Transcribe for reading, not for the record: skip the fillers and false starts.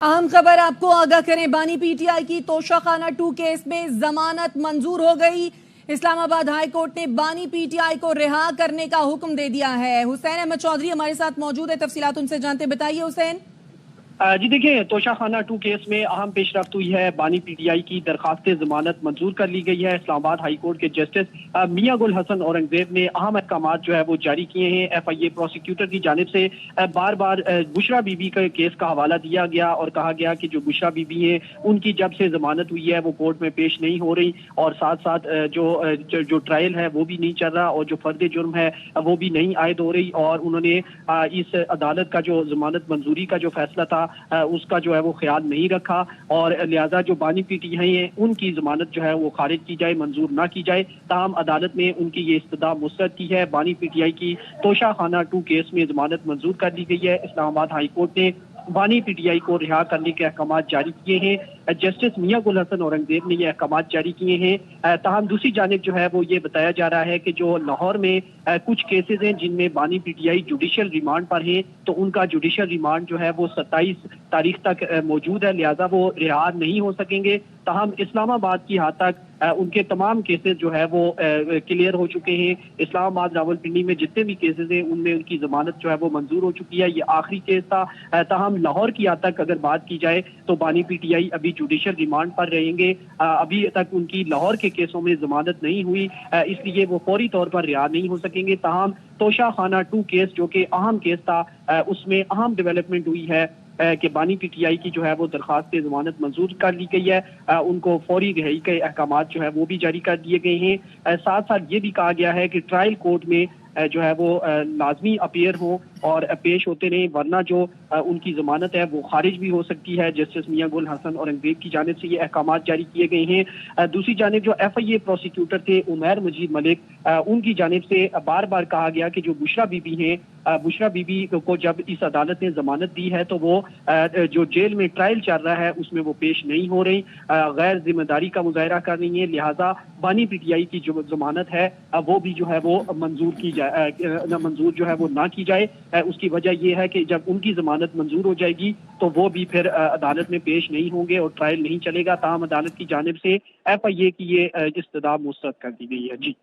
अहम खबर आपको आगाह करें। बानी पीटीआई की तोशाखाना 2 केस में जमानत मंजूर हो गई। इस्लामाबाद हाई कोर्ट ने बानी पीटीआई को रिहा करने का हुक्म दे दिया है। हुसैन अहमद चौधरी हमारे साथ मौजूद है, तफसीलात उनसे जानते। बताइए हुसैन। जी देखिए, तोशाखाना 2 केस में अहम पेशरफ्त हुई है। बानी पीटीआई की दरखास्त जमानत मंजूर कर ली गई है। इस्लामाबाद हाई कोर्ट के जस्टिस मियां गुल हसन औरंगजेब ने अहम अहकाम जो है वो जारी किए हैं। FIA प्रोसिक्यूटर की जानिब से बार बार बुशरा बीबी के केस का हवाला दिया गया और कहा गया कि जो बुशरा बीबी है उनकी जब से जमानत हुई है वो कोर्ट में पेश नहीं हो रही, और साथ साथ जो ट्रायल है वो भी नहीं चल रहा, और जो फर्द जुर्म है वो भी नहीं आयद हो रही। और उन्होंने इस अदालत का जो जमानत मंजूरी का जो फैसला था उसका जो है वो ख्याल नहीं रखा, और लिहाजा जो बानी पीटीआई है उनकी जमानत जो है वो खारिज की जाए, मंजूर ना की जाए। ताहम अदालत ने उनकी ये इस्तदा मुस्तरद की है। बानी पीटीआई की तोशाखाना 2 केस में जमानत मंजूर कर ली गई है। इस्लामाबाद हाई कोर्ट ने बानी पीटीआई को रिहा करने के अहकाम जारी किए हैं। जस्टिस मियां गुल हसन औरंगजेब ने ये अहकाम जारी किए हैं। ताहम दूसरी जानिब जो है वो ये बताया जा रहा है कि जो लाहौर में कुछ केसेस हैं जिनमें बानी पीटीआई जुडिशियल रिमांड पर है, तो उनका जुडिशियल रिमांड जो है वो 27 तारीख तक मौजूद है, लिहाजा वो रिहा नहीं हो सकेंगे। ताहम इस्लामाबाद की हद तक उनके तमाम केसेस जो है वो क्लियर हो चुके हैं। इस्लामाबाद रावलपिंडी में जितने भी केसेस हैं उनमें उनकी जमानत जो है वो मंजूर हो चुकी है। ये आखिरी केस था। ताहम लाहौर की हद तक अगर बात की जाए तो बानी पीटीआई अभी जुडिशियल रिमांड पर रहेंगे। अभी तक उनकी लाहौर के केसों में जमानत नहीं हुई, इसलिए वो फौरी तौर पर रिहा नहीं हो सकेंगे। ताहम तोशाखाना 2 केस जो कि अहम केस था, उसमें अहम डेवलपमेंट हुई है कि बानी पीटीआई की जो है वो दरखास्त जमानत मंजूर कर ली गई है। उनको फौरी रिहाई के अहकाम जो है वो भी जारी कर दिए गए हैं। साथ साथ ये भी कहा गया है कि ट्रायल कोर्ट में जो है वो लाजमी अपीयर हो और पेश होते रहे, वरना जो उनकी जमानत है वो खारिज भी हो सकती है। जस्टिस मियां गुल हसन औरंगजेब की जानिब से ये अहकाम जारी किए गए हैं। दूसरी जानिब जो FIA प्रोसिक्यूटर थे उमैर मजीद मलिक, उनकी जानिब से बार बार कहा गया कि जो बुशरा बीबी हैं, बुशरा बीबी को जब इस अदालत ने जमानत दी है तो वो जो जेल में ट्रायल चल रहा है उसमें वो पेश नहीं हो रही, गैर जिम्मेदारी का मुजाहरा कर रही है। लिहाजा बानी पीटीआई की जो जमानत है वो भी जो है वो मंजूर की जाए, मंजूर जो है वो ना की जाए। उसकी वजह यह है कि जब उनकी जमानत मंजूर हो जाएगी तो वो भी फिर अदालत में पेश नहीं होंगे और ट्रायल नहीं चलेगा। ताहम अदालत की जानिब से FIA की ये इस्तदा मुस्तरद कर दी गई है। जी।